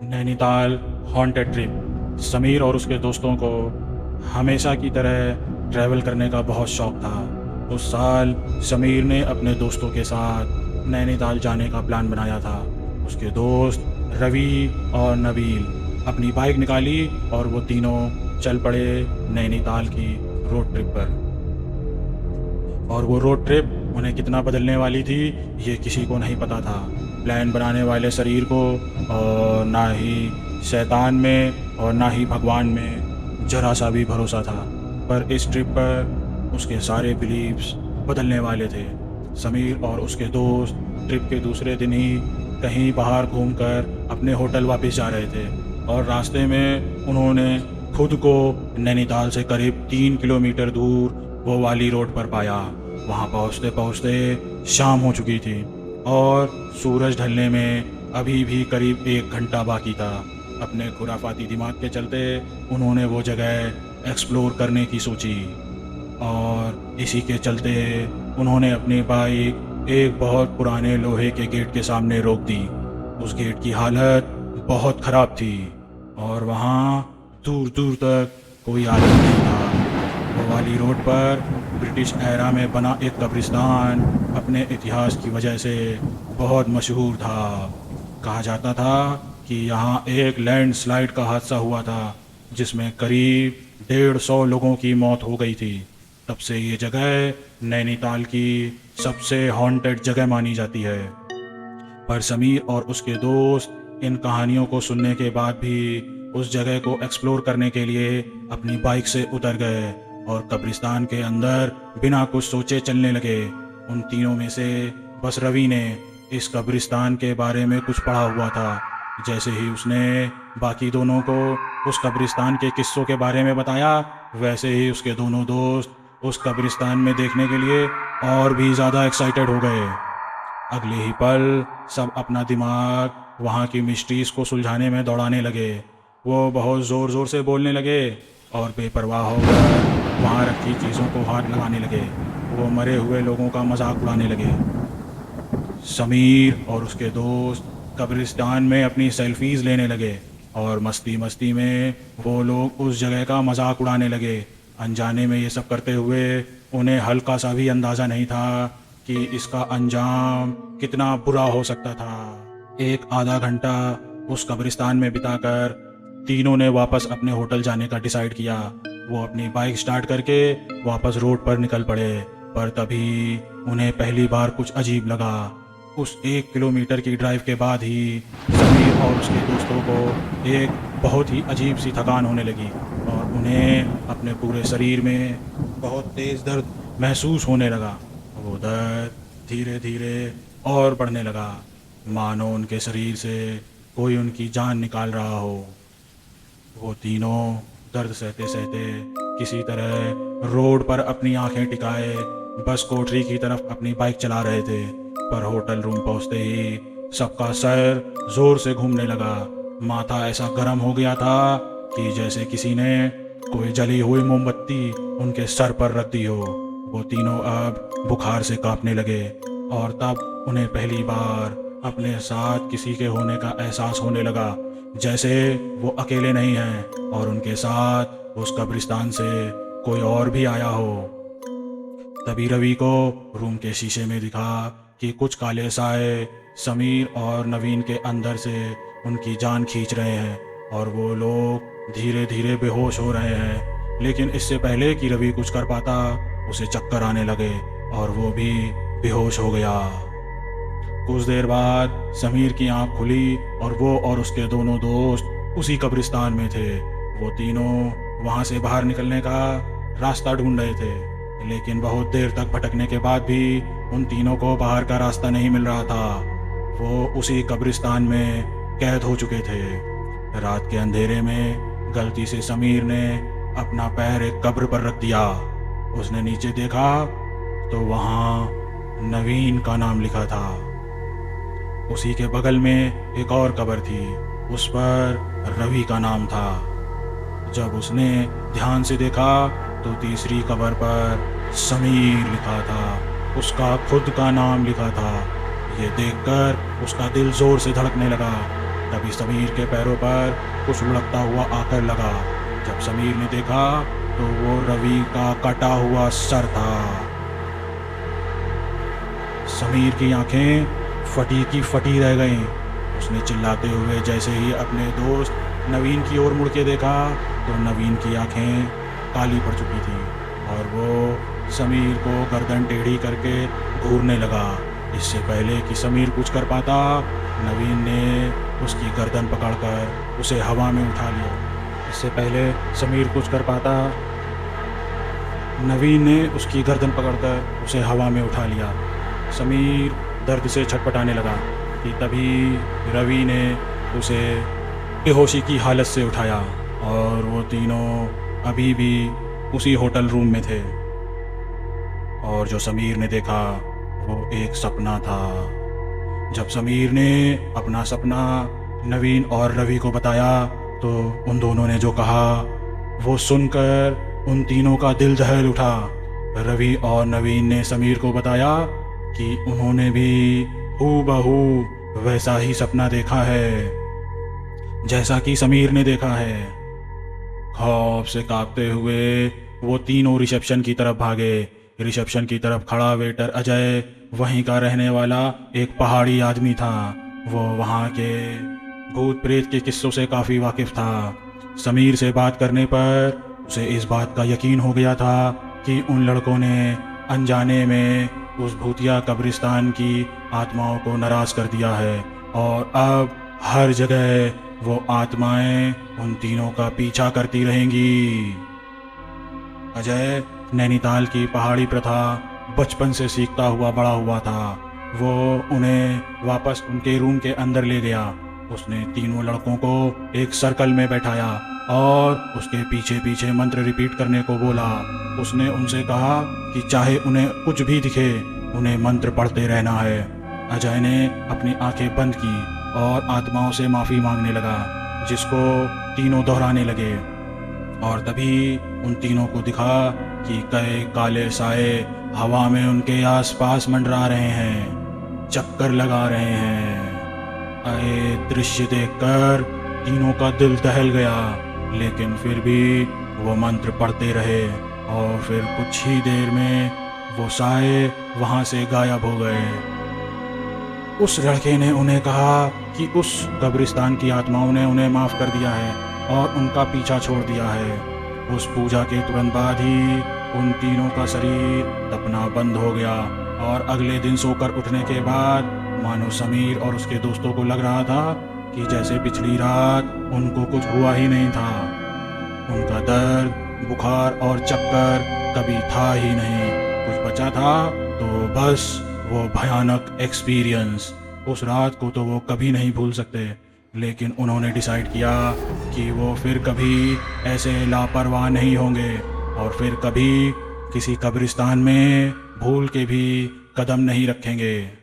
Nainital haunted trip. Sameer और उसके दोस्तों को हमेशा की तरह ट्रैवल करने का बहुत शौक था। उस साल समीर ने अपने दोस्तों के साथ नैनीताल जाने का प्लान बनाया था। उसके दोस्त रवि और नबील अपनी बाइक निकाली और वो तीनों चल पड़े नैनीताल की रोड ट्रिप पर। और वो रोड ट्रिप उन्हें कितना बदलने वाली थी ये किसी को नहीं पता था। प्लान बनाने वाले शरीर को और ना ही शैतान में और ना ही भगवान में जरा सा भी भरोसा था। पर इस ट्रिप पर उसके सारे बिलीव्स बदलने वाले थे। समीर और उसके दोस्त ट्रिप के दूसरे दिन ही कहीं बाहर घूमकर अपने होटल वापस जा रहे थे और रास्ते में उन्होंने खुद को नैनीताल से करीब 3 किलोमीटर दूर वो वाली रोड पर पाया। वहाँ पहुँचते पहुँचते शाम हो चुकी थी और सूरज ढलने में अभी भी करीब 1 घंटा बाकी था। अपने खुराफाती दिमाग के चलते उन्होंने वो जगह एक्सप्लोर करने की सोची और इसी के चलते उन्होंने अपनी बाइक एक बहुत पुराने लोहे के गेट के सामने रोक दी। उस गेट की हालत बहुत ख़राब थी और वहाँ दूर दूर तक कोई आदमी नहीं था। वो वाली रोड पर ब्रिटिश एरा में बना एक कब्रिस्तान अपने इतिहास की वजह से बहुत मशहूर था। कहा जाता था कि यहाँ एक लैंडस्लाइड का हादसा हुआ था जिसमें करीब 150 लोगों की मौत हो गई थी। तब से ये जगह नैनीताल की सबसे हॉन्टेड जगह मानी जाती है। पर समीर और उसके दोस्त इन कहानियों को सुनने के बाद भी उस जगह को एक्सप्लोर करने के लिए अपनी बाइक से उतर गए और कब्रिस्तान के अंदर बिना कुछ सोचे चलने लगे। उन तीनों में से बस रवि ने इस कब्रिस्तान के बारे में कुछ पढ़ा हुआ था। जैसे ही उसने बाकी दोनों को उस कब्रिस्तान के किस्सों के बारे में बताया, वैसे ही उसके दोनों दोस्त उस कब्रिस्तान में देखने के लिए और भी ज़्यादा एक्साइटेड हो गए। अगले ही पल सब अपना दिमाग वहाँ की मिस्ट्रीज़ को सुलझाने में दौड़ाने लगे। वो बहुत ज़ोर ज़ोर से बोलने लगे और बेपरवाह होकर वहाँ रखी चीज़ों को हाथ लगाने लगे। वो मरे हुए लोगों का मजाक उड़ाने लगे। समीर और उसके दोस्त कब्रिस्तान में अपनी सेल्फीज़ लेने लगे और मस्ती मस्ती में वो लोग उस जगह का मजाक उड़ाने लगे। अनजाने में ये सब करते हुए उन्हें हल्का सा भी अंदाज़ा नहीं था कि इसका अंजाम कितना बुरा हो सकता था। एक आधा घंटा उस कब्रिस्तान में बिताकर तीनों ने वापस अपने होटल जाने का डिसाइड किया। वो अपनी बाइक स्टार्ट करके वापस रोड पर निकल पड़े। पर तभी उन्हें पहली बार कुछ अजीब लगा। उस 1 किलोमीटर की ड्राइव के बाद ही समीर और उसके दोस्तों को एक बहुत ही अजीब सी थकान होने लगी और उन्हें अपने पूरे शरीर में बहुत तेज़ दर्द महसूस होने लगा। वो दर्द धीरे धीरे और बढ़ने लगा, मानो उनके शरीर से कोई उनकी जान निकाल रहा हो। वो तीनों दर्द सहते सहते किसी तरह रोड पर अपनी आंखें टिकाए बस कोठरी की तरफ अपनी बाइक चला रहे थे। पर होटल रूम पहुंचते ही सबका सर जोर से घूमने लगा। माथा ऐसा गर्म हो गया था कि जैसे किसी ने कोई जली हुई मोमबत्ती उनके सर पर रख दी हो। वो तीनों अब बुखार से कांपने लगे और तब उन्हें पहली बार अपने साथ किसी के होने का एहसास होने लगा, जैसे वो अकेले नहीं हैं और उनके साथ उस कब्रिस्तान से कोई और भी आया हो। तभी रवि को रूम के शीशे में दिखा कि कुछ काले साए समीर और नवीन के अंदर से उनकी जान खींच रहे हैं और वो लोग धीरे धीरे बेहोश हो रहे हैं। लेकिन इससे पहले कि रवि कुछ कर पाता, उसे चक्कर आने लगे और वो भी बेहोश हो गया। कुछ देर बाद समीर की आंख खुली और वो और उसके दोनों दोस्त उसी कब्रिस्तान में थे। वो तीनों वहाँ से बाहर निकलने का रास्ता ढूंढ रहे थे, लेकिन बहुत देर तक भटकने के बाद भी उन तीनों को बाहर का रास्ता नहीं मिल रहा था। वो उसी कब्रिस्तान में कैद हो चुके थे। रात के अंधेरे में गलती से समीर ने अपना पैर एक कब्र पर रख दिया। उसने नीचे देखा तो वहाँ नवीन का नाम लिखा था। उसी के बगल में एक और कब्र थी, उस पर रवि का नाम था। जब उसने ध्यान से देखा तो तीसरी कब्र पर समीर लिखा था, उसका खुद का नाम लिखा था। ये देखकर उसका दिल जोर से धड़कने लगा। तभी समीर के पैरों पर कुछ लुढ़कता हुआ आकर लगा। जब समीर ने देखा तो वो रवि का कटा हुआ सर था। समीर की आंखें फटी की फटी रह गईं। उसने चिल्लाते हुए जैसे ही अपने दोस्त नवीन की ओर मुड़ के देखा तो नवीन की आंखें काली पड़ चुकी थी और वो समीर को गर्दन टेढ़ी करके घूरने लगा। इससे पहले कि समीर कुछ कर पाता, नवीन ने उसकी गर्दन पकड़कर उसे हवा में उठा लिया। इससे पहले समीर कुछ कर पाता, नवीन ने उसकी गर्दन पकड़कर उसे हवा में उठा लिया। समीर दर्द से छटपटाने लगा कि तभी रवि ने उसे बेहोशी की हालत से उठाया और वो तीनों अभी भी उसी होटल रूम में थे। और जो समीर ने देखा वो एक सपना था। जब समीर ने अपना सपना नवीन और रवि को बताया तो उन दोनों ने जो कहा वो सुनकर उन तीनों का दिल दहल उठा। रवि और नवीन ने समीर को बताया कि उन्होंने भी हूबहू वैसा ही सपना देखा है जैसा कि समीर ने देखा है। खौफ से कांपते हुए वो तीनों रिसेप्शन की तरफ भागे। रिसेप्शन की तरफ खड़ा वेटर अजय वहीं का रहने वाला एक पहाड़ी आदमी था। वो वहाँ के भूत प्रेत के किस्सों से काफ़ी वाकिफ था। समीर से बात करने पर उसे इस बात का यकीन हो गया था कि उन लड़कों ने अनजाने में उस भूतिया कब्रिस्तान की आत्माओं को नाराज़ कर दिया है और अब हर जगह वो आत्माएं उन तीनों का पीछा करती रहेंगी। अजय नैनीताल की पहाड़ी प्रथा बचपन से सीखता हुआ बड़ा हुआ था। वो उन्हें वापस उनके रूम के अंदर ले गया। उसने तीनों लड़कों को एक सर्कल में बैठाया और उसके पीछे पीछे मंत्र रिपीट करने को बोला। उसने उनसे कहा कि चाहे उन्हें कुछ भी दिखे, उन्हें मंत्र पढ़ते रहना है। अजय ने अपनी आंखें बंद की और आत्माओं से माफ़ी मांगने लगा, जिसको तीनों दोहराने लगे। और तभी उन तीनों को दिखा कि कई काले साए हवा में उनके आसपास मंडरा रहे हैं, चक्कर लगा रहे हैं। ये दृश्य देखकर तीनों का दिल दहल गया, लेकिन फिर भी वो मंत्र पढ़ते रहे और फिर कुछ ही देर में वो साए वहाँ से गायब हो गए। उस लड़के ने उन्हें कहा कि उस कब्रिस्तान की आत्माओं ने उन्हें माफ़ कर दिया है और उनका पीछा छोड़ दिया है। उस पूजा के तुरंत बाद ही उन तीनों का शरीर तपना बंद हो गया और अगले दिन सोकर उठने के बाद मानो समीर और उसके दोस्तों को लग रहा था कि जैसे पिछली रात उनको कुछ हुआ ही नहीं था। उनका दर्द, बुखार और चक्कर कभी था ही नहीं। कुछ बचा था तो बस वो भयानक एक्सपीरियंस। उस रात को तो वो कभी नहीं भूल सकते, लेकिन उन्होंने डिसाइड किया कि वो फिर कभी ऐसे लापरवाह नहीं होंगे और फिर कभी किसी कब्रिस्तान में भूल के भी कदम नहीं रखेंगे।